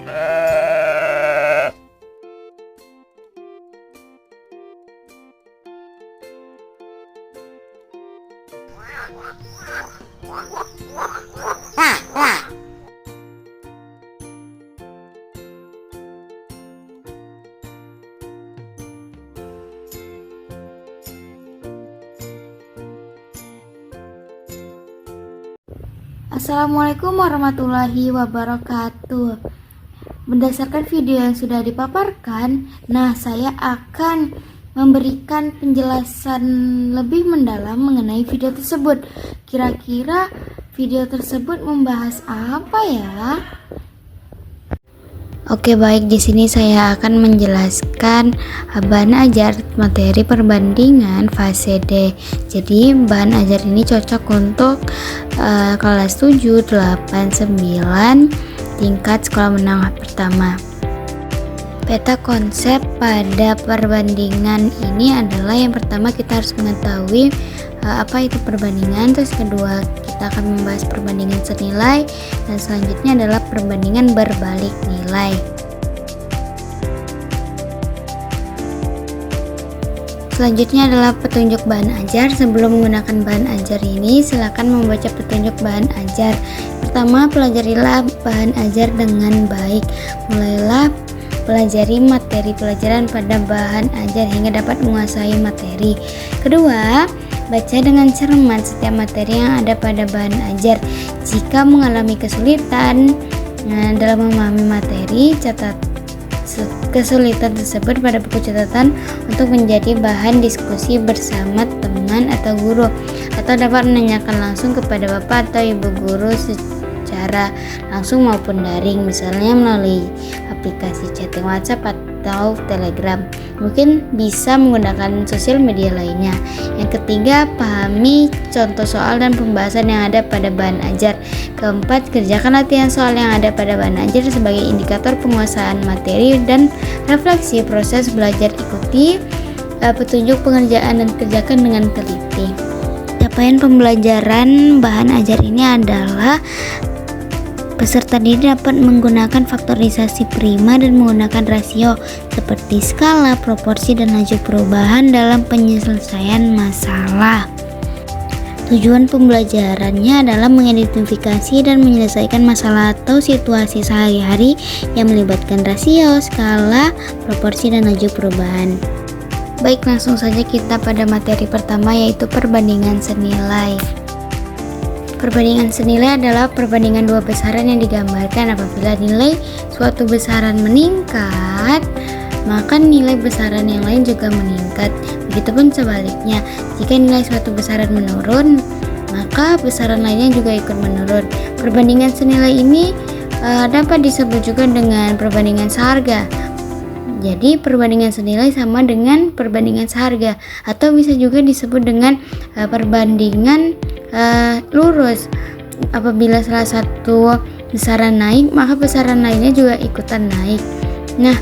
Assalamualaikum warahmatullahi wabarakatuh. Berdasarkan video yang sudah dipaparkan, saya akan memberikan penjelasan lebih mendalam mengenai video tersebut. Kira-kira video tersebut membahas apa ya? Oke, baik, di sini saya akan menjelaskan bahan ajar materi perbandingan fase D. Jadi bahan ajar ini cocok untuk kelas 7, 8, 9 tingkat sekolah menengah pertama. Peta konsep pada perbandingan ini adalah yang pertama kita harus mengetahui apa itu perbandingan, terus kedua kita akan membahas perbandingan senilai, dan selanjutnya adalah perbandingan berbalik nilai. Selanjutnya adalah petunjuk bahan ajar. Sebelum menggunakan bahan ajar ini, silakan membaca petunjuk bahan ajar. Pertama, pelajarilah bahan ajar dengan baik. Mulailah pelajari materi pelajaran pada bahan ajar hingga dapat menguasai materi. Kedua, baca dengan cermat setiap materi yang ada pada bahan ajar. Jika mengalami kesulitan dalam memahami materi, catat kesulitan tersebut pada buku catatan untuk menjadi bahan diskusi bersama teman atau guru, atau dapat menanyakan langsung kepada bapak atau ibu guru secara langsung maupun daring, misalnya melalui aplikasi chatting WhatsApp atau Telegram. Mungkin bisa menggunakan sosial media lainnya. Yang ketiga, pahami contoh soal dan pembahasan yang ada pada bahan ajar. Keempat, kerjakan latihan soal yang ada pada bahan ajar sebagai indikator penguasaan materi dan refleksi proses belajar. Ikuti petunjuk pengerjaan dan kerjakan dengan teliti. Capaian pembelajaran bahan ajar ini adalah peserta didik dapat menggunakan faktorisasi prima dan menggunakan rasio seperti skala, proporsi, dan laju perubahan dalam penyelesaian masalah. Tujuan pembelajarannya adalah mengidentifikasi dan menyelesaikan masalah atau situasi sehari-hari yang melibatkan rasio, skala, proporsi, dan laju perubahan. Baik, langsung saja kita pada materi pertama, yaitu perbandingan senilai. Perbandingan senilai adalah perbandingan dua besaran yang digambarkan. Apabila nilai suatu besaran meningkat, maka nilai besaran yang lain juga meningkat. Begitupun sebaliknya, jika nilai suatu besaran menurun, maka besaran lainnya juga ikut menurun. Perbandingan senilai ini dapat disebut juga dengan perbandingan seharga. Jadi perbandingan senilai sama dengan perbandingan seharga, atau bisa juga disebut dengan perbandingan lurus. Apabila salah satu besaran naik, maka besaran lainnya juga ikutan naik. Nah,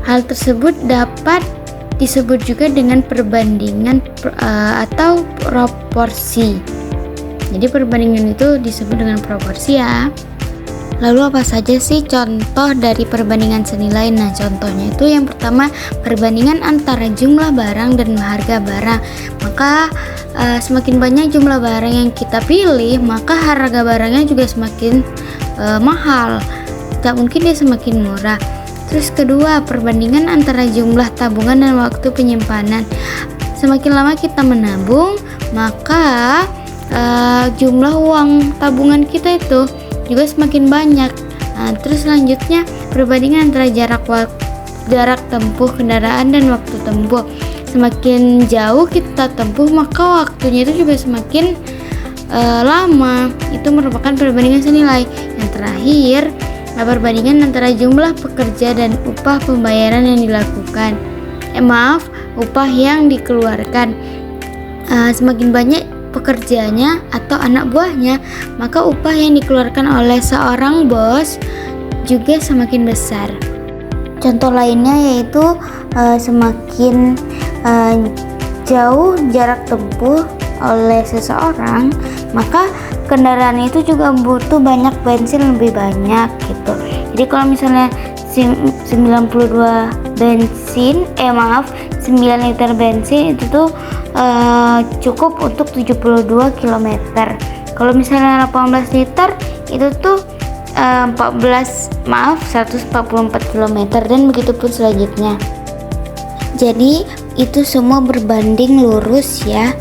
hal tersebut dapat disebut juga dengan perbandingan atau proporsi. Jadi perbandingan itu disebut dengan proporsi ya. Lalu apa saja sih contoh dari perbandingan senilai? Nah, contohnya itu yang pertama, perbandingan antara jumlah barang dan harga barang. Maka semakin banyak jumlah barang yang kita pilih, maka harga barangnya juga semakin mahal. Tak mungkin dia semakin murah. Terus kedua, perbandingan antara jumlah tabungan dan waktu penyimpanan. Semakin lama kita menabung, maka jumlah uang tabungan kita itu juga semakin banyak. Terus selanjutnya, perbandingan antara jarak tempuh kendaraan dan waktu tempuh. Semakin jauh kita tempuh, maka waktunya itu juga semakin lama. Itu merupakan perbandingan senilai. Yang terakhir, perbandingan antara jumlah pekerja dan upah pembayaran yang dilakukan. Upah yang dikeluarkan. Semakin banyak pekerjanya atau anak buahnya, maka upah yang dikeluarkan oleh seorang bos juga semakin besar. Contoh lainnya yaitu semakin jauh jarak tempuh oleh seseorang, maka kendaraan itu juga butuh banyak bensin, lebih banyak gitu. Jadi kalau misalnya 9 liter bensin itu tuh cukup untuk 72 km. Kalau misalnya 18 liter itu tuh 144 km, dan begitu pun selanjutnya. Jadi itu semua berbanding lurus ya.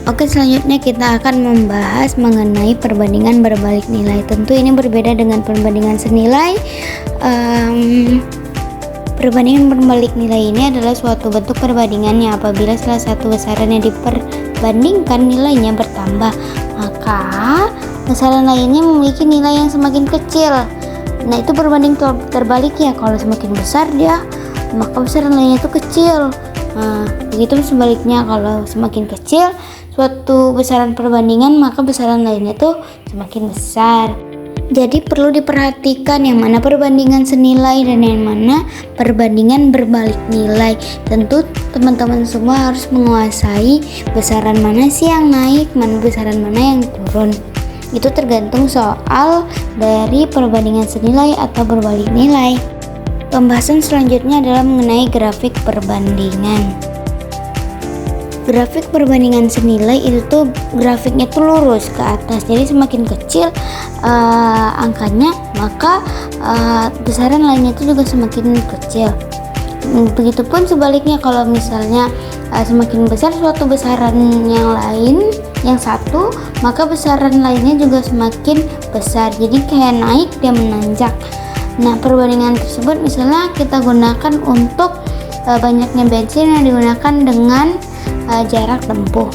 Oke, selanjutnya kita akan membahas mengenai perbandingan berbalik nilai. Tentu ini berbeda dengan perbandingan senilai. Perbandingan berbalik nilai ini adalah suatu bentuk perbandingannya apabila salah satu besaran yang diperbandingkan nilainya bertambah, maka besaran lainnya memiliki nilai yang semakin kecil. Nah, itu berbanding terbaliknya. Kalau semakin besar dia, maka besaran lainnya itu kecil. Nah, begitu sebaliknya, kalau semakin kecil suatu besaran perbandingan, maka besaran lainnya itu semakin besar. Jadi perlu diperhatikan yang mana perbandingan senilai dan yang mana perbandingan berbalik nilai. Tentu teman-teman semua harus menguasai besaran mana sih yang naik, mana besaran mana yang turun. Itu tergantung soal dari perbandingan senilai atau berbalik nilai. Pembahasan selanjutnya adalah mengenai grafik perbandingan. Grafik perbandingan senilai itu tuh grafiknya tuh lurus ke atas, jadi semakin kecil angkanya, maka besaran lainnya itu juga semakin kecil. Begitupun sebaliknya, kalau misalnya semakin besar suatu besaran yang lain, yang satu, maka besaran lainnya juga semakin besar, jadi kayak naik dia menanjak. Nah, perbandingan tersebut misalnya kita gunakan untuk banyaknya bensin yang digunakan dengan jarak tempuh.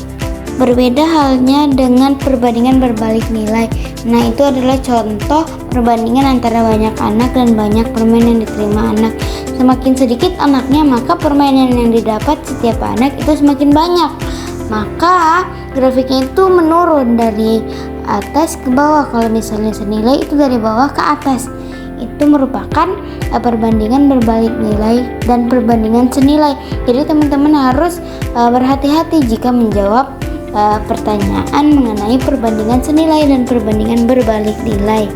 Berbeda halnya dengan perbandingan berbalik nilai. Nah, itu adalah contoh perbandingan antara banyak anak dan banyak permen yang diterima anak. Semakin sedikit anaknya, maka permainan yang didapat setiap anak itu semakin banyak. Maka grafiknya itu menurun dari atas ke bawah. Kalau misalnya senilai itu dari bawah ke atas. Itu merupakan perbandingan berbalik nilai dan perbandingan senilai. Jadi teman-teman harus berhati-hati jika menjawab pertanyaan mengenai perbandingan senilai dan perbandingan berbalik nilai.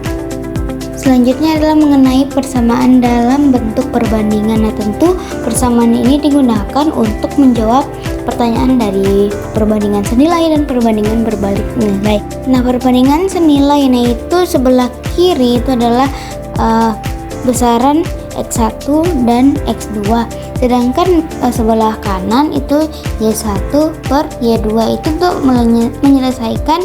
Selanjutnya adalah mengenai persamaan dalam bentuk perbandingan. Nah, tentu persamaan ini digunakan untuk menjawab pertanyaan dari perbandingan senilai dan perbandingan berbalik nilai. Nah, perbandingan senilai itu sebelah kiri itu adalah besaran X1 dan X2, sedangkan sebelah kanan itu Y1 per Y2. itu untuk menyelesaikan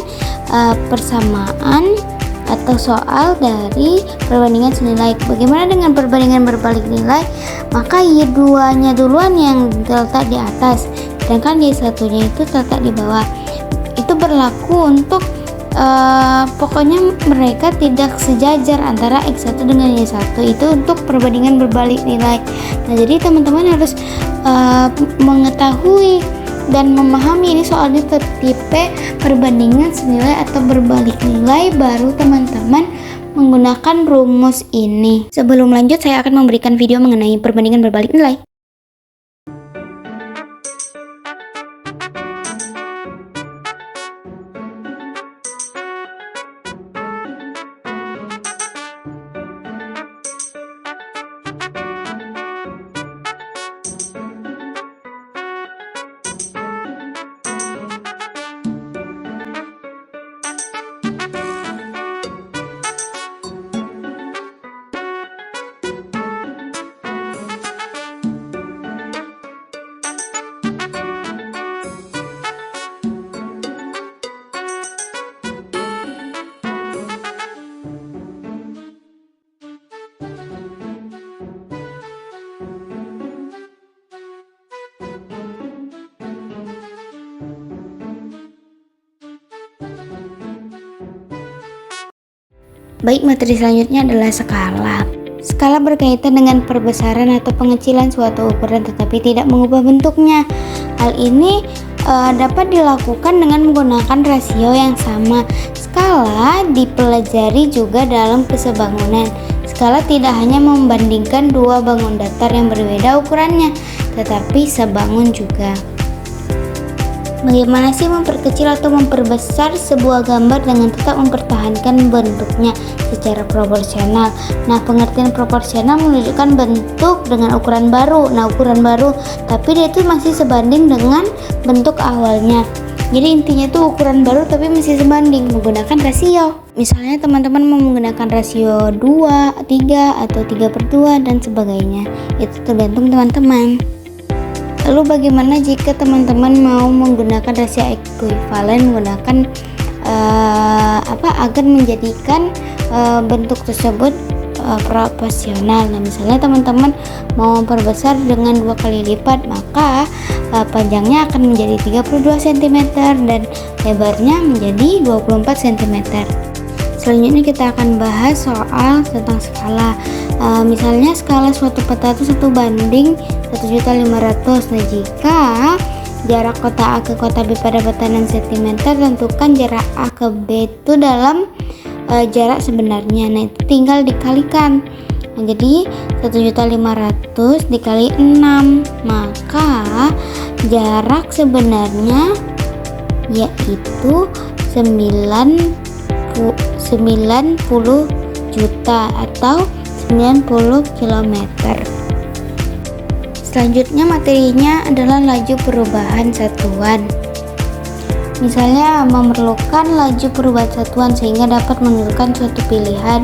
persamaan atau soal dari perbandingan senilai. Bagaimana dengan perbandingan berbalik nilai? Maka Y2 nya duluan yang terletak di atas, sedangkan Y1 nya itu terletak di bawah. Itu berlaku untuk pokoknya mereka tidak sejajar antara X1 dengan Y1, itu untuk perbandingan berbalik nilai. Nah, jadi teman-teman harus mengetahui dan memahami ini soalnya tipe perbandingan senilai atau berbalik nilai, baru teman-teman menggunakan rumus ini. Sebelum lanjut, saya akan memberikan video mengenai perbandingan berbalik nilai. Baik, materi selanjutnya adalah skala. Skala berkaitan dengan perbesaran atau pengecilan suatu ukuran tetapi tidak mengubah bentuknya. Hal ini dapat dilakukan dengan menggunakan rasio yang sama. Skala dipelajari juga dalam kesebangunan. Skala tidak hanya membandingkan dua bangun datar yang berbeda ukurannya, tetapi sebangun juga. Bagaimana sih memperkecil atau memperbesar sebuah gambar dengan tetap mempertahankan bentuknya secara proporsional? Nah, pengertian proporsional menunjukkan bentuk dengan ukuran baru. Nah, ukuran baru, tapi dia itu masih sebanding dengan bentuk awalnya. Jadi intinya tuh ukuran baru tapi masih sebanding menggunakan rasio. Misalnya teman-teman mau menggunakan rasio 2, 3, atau 3/2 dan sebagainya. Itu tergantung teman-teman. Lalu bagaimana jika teman-teman mau menggunakan rasio ekuivalen menggunakan agar menjadikan bentuk tersebut proporsional. Nah, misalnya teman-teman mau memperbesar dengan 2 kali lipat, maka panjangnya akan menjadi 32 cm dan lebarnya menjadi 24 cm. Selanjutnya kita akan bahas soal tentang skala. Misalnya skala suatu peta itu 1 banding 1.500.000. Nah, jika jarak kota A ke kota B pada peta 6 cm, tentukan jarak A ke B itu dalam jarak sebenarnya. Nah, itu tinggal dikalikan. Nah, jadi 1.500.000 dikali 6, maka jarak sebenarnya yaitu 90 juta atau 90 km. Selanjutnya materinya adalah laju perubahan satuan. Misalnya memerlukan laju perubahan satuan sehingga dapat menentukan suatu pilihan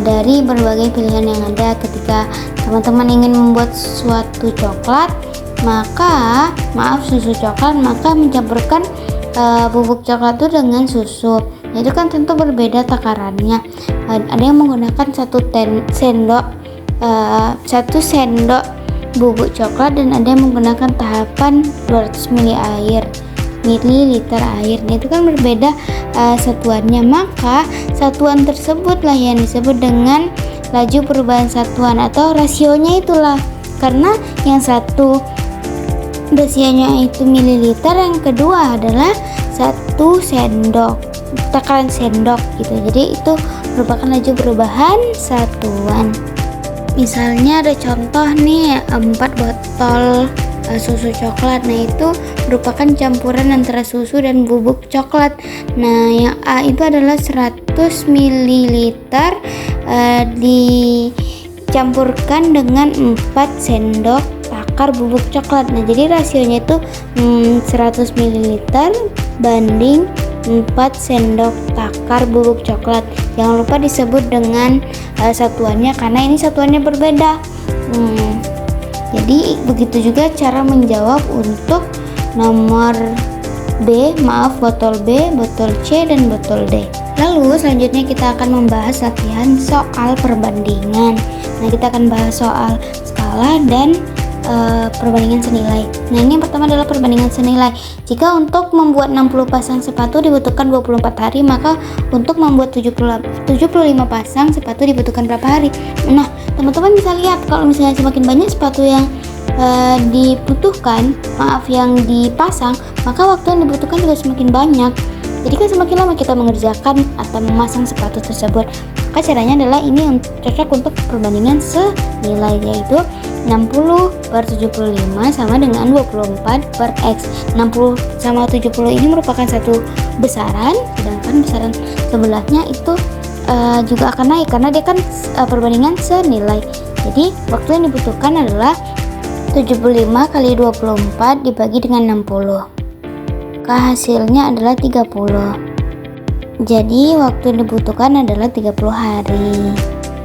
dari berbagai pilihan yang ada. Ketika teman-teman ingin membuat suatu coklat, maka susu coklat, maka mencampurkan bubuk coklat itu dengan susu. Nah, itu kan tentu berbeda takarannya. Ada yang menggunakan 1 sendok bubuk coklat dan ada yang menggunakan tahapan 200 mililiter air. Nah, itu kan berbeda satuannya, maka satuan tersebutlah yang disebut dengan laju perubahan satuan atau rasionya itulah. Karena yang satu rasionya itu mililiter, yang kedua adalah 1 sendok, takaran sendok gitu. Jadi itu merupakan laju perubahan satuan. Misalnya ada contoh nih 4 botol susu coklat. Nah, itu merupakan campuran antara susu dan bubuk coklat. Nah, yang A itu adalah 100 ml dicampurkan dengan 4 sendok takar bubuk coklat. Nah, jadi rasionya itu 100 ml banding 4 sendok takar bubuk coklat. Jangan lupa disebut dengan satuannya karena ini satuannya berbeda. Jadi begitu juga cara menjawab untuk nomor botol B, botol C, dan botol D. Lalu selanjutnya kita akan membahas latihan soal perbandingan. Nah, kita akan bahas soal skala dan perbandingan senilai. Nah, ini yang pertama adalah perbandingan senilai. Jika untuk membuat 60 pasang sepatu dibutuhkan 24 hari, maka untuk membuat 75 pasang sepatu dibutuhkan berapa hari? Nah, teman-teman bisa lihat kalau misalnya semakin banyak sepatu yang yang dipasang, maka waktu yang dibutuhkan juga semakin banyak. Jadi kan semakin lama kita mengerjakan atau memasang sepatu tersebut. Maka caranya adalah ini cocok untuk perbandingan senilai, yaitu 60/75 sama dengan 24/X. 60 sama 70 ini merupakan satu besaran, sedangkan besaran sebelahnya itu juga akan naik karena dia kan perbandingan senilai. Jadi waktu yang dibutuhkan adalah 75 kali 24 dibagi dengan 60. Hasilnya adalah 30. Jadi waktu yang dibutuhkan adalah 30 hari.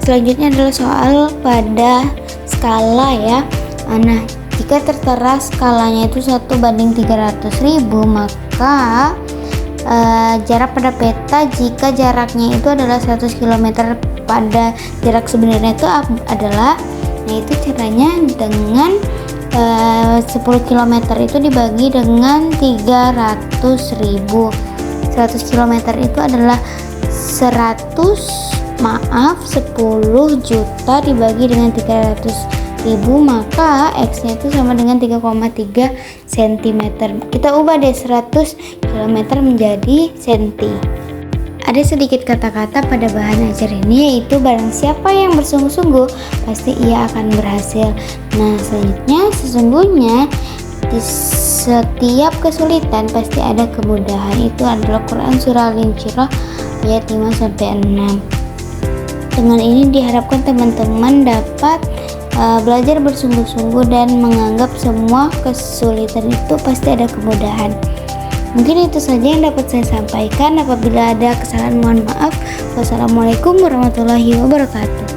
Selanjutnya adalah soal pada skala ya. Nah, jika tertera skalanya itu 1:300.000, maka jarak pada peta jika jaraknya itu adalah 100 km pada jarak sebenarnya itu adalah, yaitu caranya dengan 10 km itu dibagi dengan 300.000. 100 km itu adalah 10 juta dibagi dengan 300.000, maka X nya itu sama dengan 3,3 cm. Kita ubah deh 100 km menjadi senti. Ada sedikit kata-kata pada bahan ajar ini, yaitu barang siapa yang bersungguh-sungguh pasti ia akan berhasil. Nah, selanjutnya sesungguhnya Di setiap kesulitan pasti ada kemudahan. Itu adalah Quran surah Al-Insyirah ayat 5-6. Dengan ini diharapkan teman-teman dapat belajar bersungguh-sungguh dan menganggap semua kesulitan itu pasti ada kemudahan. Mungkin itu saja yang dapat saya sampaikan. Apabila ada kesalahan mohon maaf. Wassalamualaikum warahmatullahi wabarakatuh.